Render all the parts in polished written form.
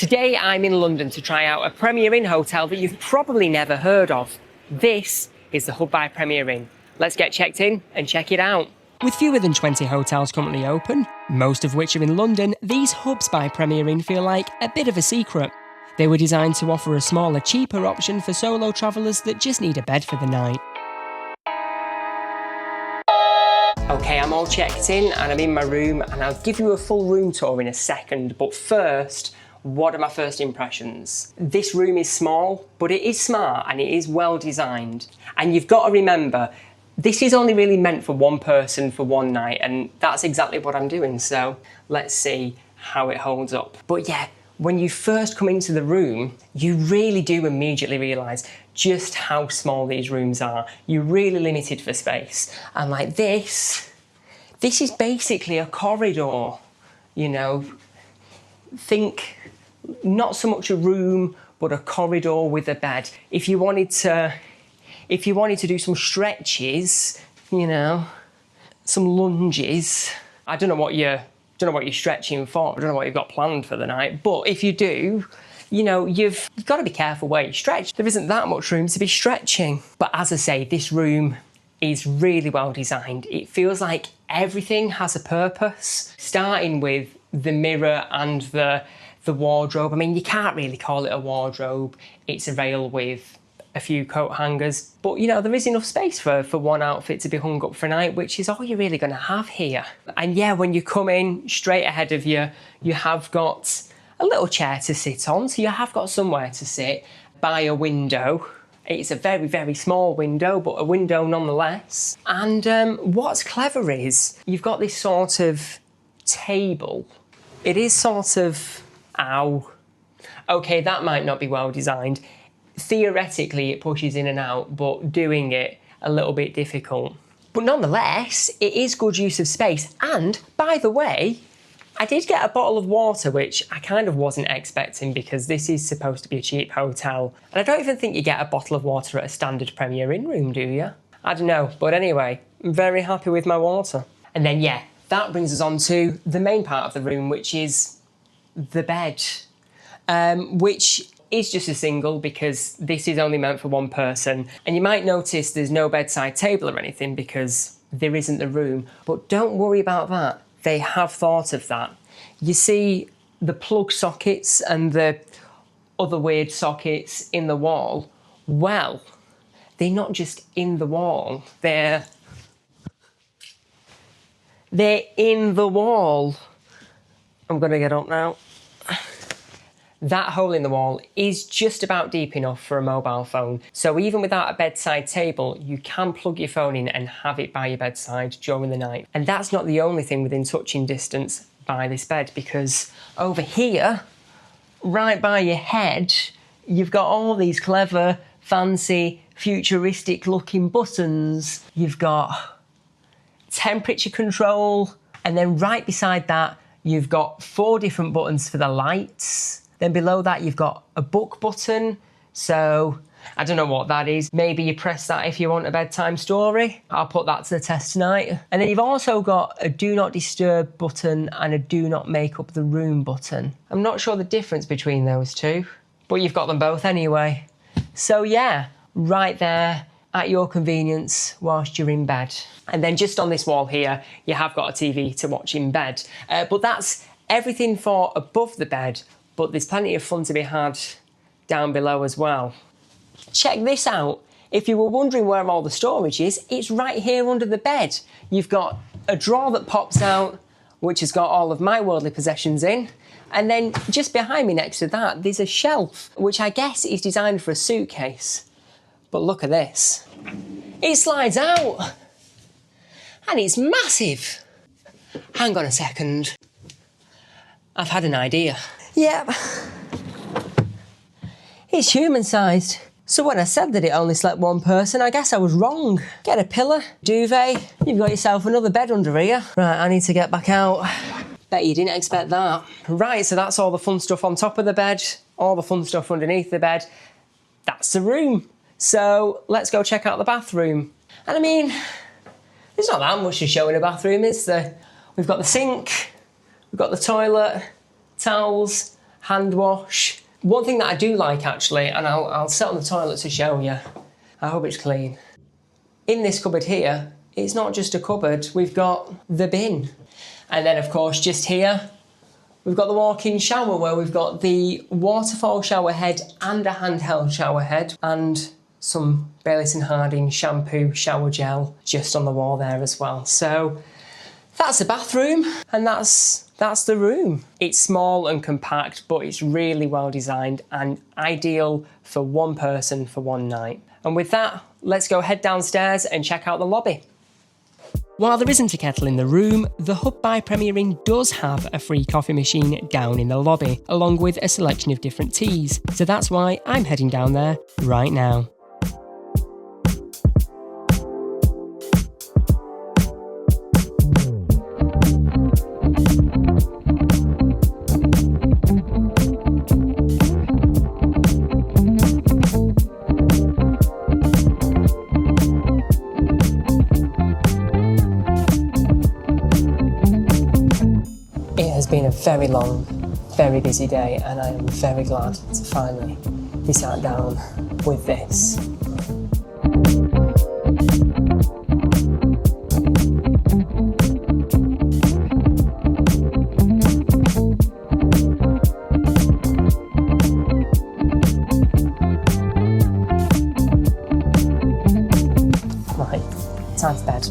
Today I'm in London to try out a Premier Inn hotel that you've probably never heard of. This is the Hub by Premier Inn. Let's get checked in and check it out. With fewer than 20 hotels currently open, most of which are in London, these Hubs by Premier Inn feel like a bit of a secret. They were designed to offer a smaller, cheaper option for solo travellers that just need a bed for the night. Okay, I'm all checked in and I'm in my room, and I'll give you a full room tour in a second, but first, what are my first impressions? This room is small, but it is smart and it is well designed. And you've got to remember, this is only really meant for one person for one night, and that's exactly what I'm doing, so let's see how it holds up. But yeah, when you first come into the room, you really do immediately realise just how small these rooms are. You're really limited for space. And like this is basically a corridor, you know. Think not so much a room, but a corridor with a bed. If you wanted to do some stretches, you know, some lunges, I don't know what you're stretching for. I don't know what you've got planned for the night, but if you do, you know, you've got to be careful where you stretch. There isn't that much room to be stretching. But as I say, this room is really well designed. It feels like everything has a purpose, starting with the mirror and the wardrobe. I mean, you can't really call it a wardrobe. It's a rail with a few coat hangers, but you know, there is enough space for one outfit to be hung up for a night, which is all you're really going to have here. And yeah, when you come in, straight ahead of you, you have got a little chair to sit on, so you have got somewhere to sit by a window. It's a very, very small window, but a window nonetheless. And what's clever is you've got this sort of table. It is sort of, ow. Okay, that might not be well designed. Theoretically, it pushes in and out, but doing it a little bit difficult. But nonetheless, it is good use of space. And by the way, I did get a bottle of water, which I kind of wasn't expecting because this is supposed to be a cheap hotel. And I don't even think you get a bottle of water at a standard Premier Inn room, do you? I don't know. But anyway, I'm very happy with my water. And then, yeah, that brings us on to the main part of the room, which is the bed, which is just a single because this is only meant for one person. And you might notice there's no bedside table or anything because there isn't the room, but don't worry about that. They have thought of that. You see the plug sockets and the other weird sockets in the wall? Well, they're not just in the wall, they're in the wall. I'm gonna get up now. That hole in the wall is just about deep enough for a mobile phone. So even without a bedside table, you can plug your phone in and have it by your bedside during the night. And that's not the only thing within touching distance by this bed, because over here, right by your head, you've got all these clever, fancy, futuristic looking buttons. You've got temperature control, and then right beside that, you've got 4 different buttons for the lights. Then below that, you've got a book button. So I don't know what that is. Maybe you press that if you want a bedtime story. I'll put that to the test tonight. And then you've also got a do not disturb button and a do not make up the room button. I'm not sure the difference between those two, but you've got them both anyway. So yeah, right there at your convenience whilst you're in bed. And then just on this wall here, you have got a TV to watch in bed. But that's everything for above the bed, but there's plenty of fun to be had down below as well. Check this out. If you were wondering where all the storage is, it's right here under the bed. You've got a drawer that pops out, which has got all of my worldly possessions in. And then just behind me next to that, there's a shelf, which I guess is designed for a suitcase. But look at this. It slides out. And it's massive. Hang on a second. I've had an idea. Yep. It's human-sized. So when I said that it only slept one person, I guess I was wrong. Get a pillow, duvet. You've got yourself another bed under here. Right, I need to get back out. Bet you didn't expect that. Right, so that's all the fun stuff on top of the bed, all the fun stuff underneath the bed. That's the room. So let's go check out the bathroom. And I mean, there's not that much to show in a bathroom, is there? We've got the sink, we've got the toilet, towels, hand wash. One thing that I do like actually, and I'll sit on the toilet to show you. I hope it's clean. In this cupboard here, it's not just a cupboard, we've got the bin. And then of course just here, we've got the walk-in shower where we've got the waterfall shower head and a handheld shower head and some Baylis & Harding shampoo shower gel just on the wall there as well. So that's the bathroom and that's the room. It's small and compact, but it's really well designed and ideal for one person for one night. And with that, let's go head downstairs and check out the lobby. While there isn't a kettle in the room, the Hub by Premier Inn does have a free coffee machine down in the lobby, along with a selection of different teas. So that's why I'm heading down there right now. Been a very long, very busy day, and I am very glad to finally be sat down with this. Right, time for bed.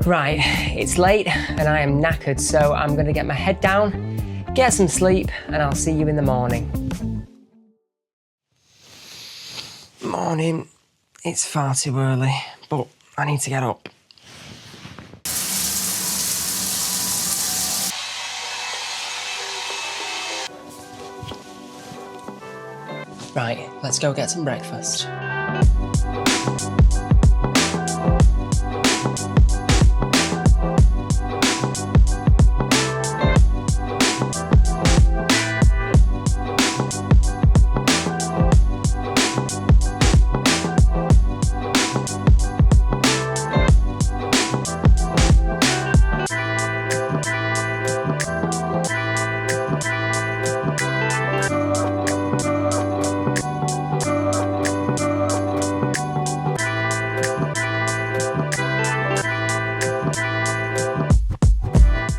Right, it's late and I am knackered, so I'm going to get my head down, get some sleep, and I'll see you in the morning. Morning. It's far too early, but I need to get up. Right, let's go get some breakfast.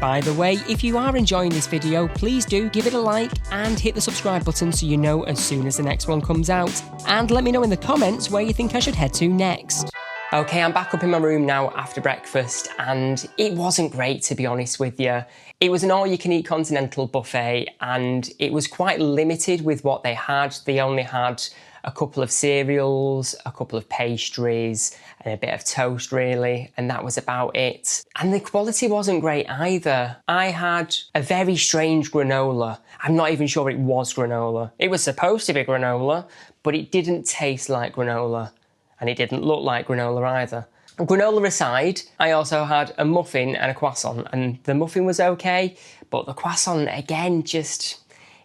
By the way, if you are enjoying this video, please do give it a like and hit the subscribe button so you know as soon as the next one comes out. And let me know in the comments where you think I should head to next. Okay, I'm back up in my room now after breakfast, and it wasn't great, to be honest with you. It was an all-you-can-eat continental buffet, and it was quite limited with what they had. They only had a couple of cereals, a couple of pastries, and a bit of toast really, and that was about it. And the quality wasn't great either. I had a very strange granola. I'm not even sure it was granola. It was supposed to be granola, but it didn't taste like granola, and it didn't look like granola either. Granola aside, I also had a muffin and a croissant, and the muffin was okay, but the croissant, again,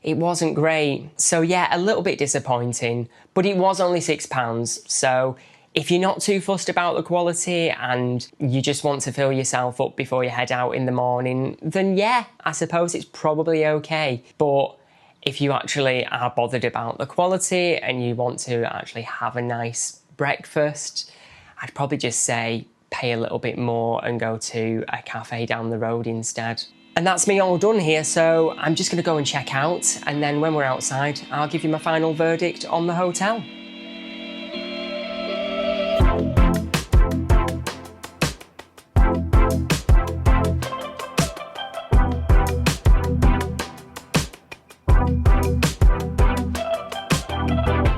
it wasn't great. So yeah, a little bit disappointing, but it was only £6. So if you're not too fussed about the quality and you just want to fill yourself up before you head out in the morning, then yeah, I suppose it's probably okay. But if you actually are bothered about the quality and you want to actually have a nice breakfast, I'd probably just say pay a little bit more and go to a cafe down the road instead. And that's me all done here, so I'm just going to go and check out, and then when we're outside, I'll give you my final verdict on the hotel.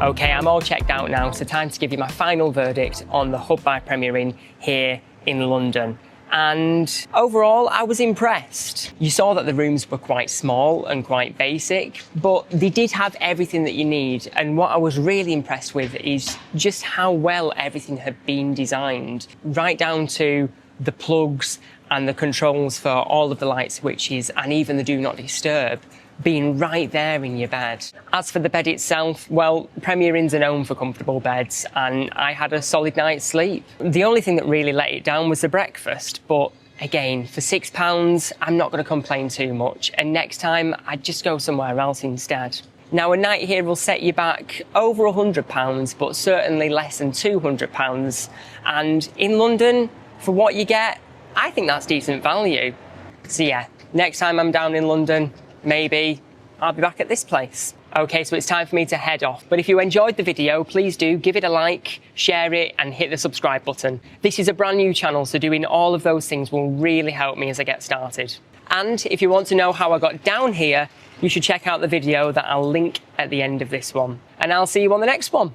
Okay, I'm all checked out now, so time to give you my final verdict on the Hub by Premier Inn here in London. And overall, I was impressed. You saw that the rooms were quite small and quite basic, but they did have everything that you need. And what I was really impressed with is just how well everything had been designed, right down to the plugs and the controls for all of the light switches and even the do not disturb. being right there in your bed. As for the bed itself, well, Premier Inns are known for comfortable beds, and I had a solid night's sleep. The only thing that really let it down was the breakfast, but again, for £6, I'm not going to complain too much, and next time I'd just go somewhere else instead. Now, a night here will set you back over £100, but certainly less than £200. And in London, for what you get, I think that's decent value. So yeah, next time I'm down in London, maybe I'll be back at this place. Okay, so it's time for me to head off. But if you enjoyed the video, please do give it a like, share it, and hit the subscribe button. This is a brand new channel, so doing all of those things will really help me as I get started. And if you want to know how I got down here, you should check out the video that I'll link at the end of this one. And I'll see you on the next one.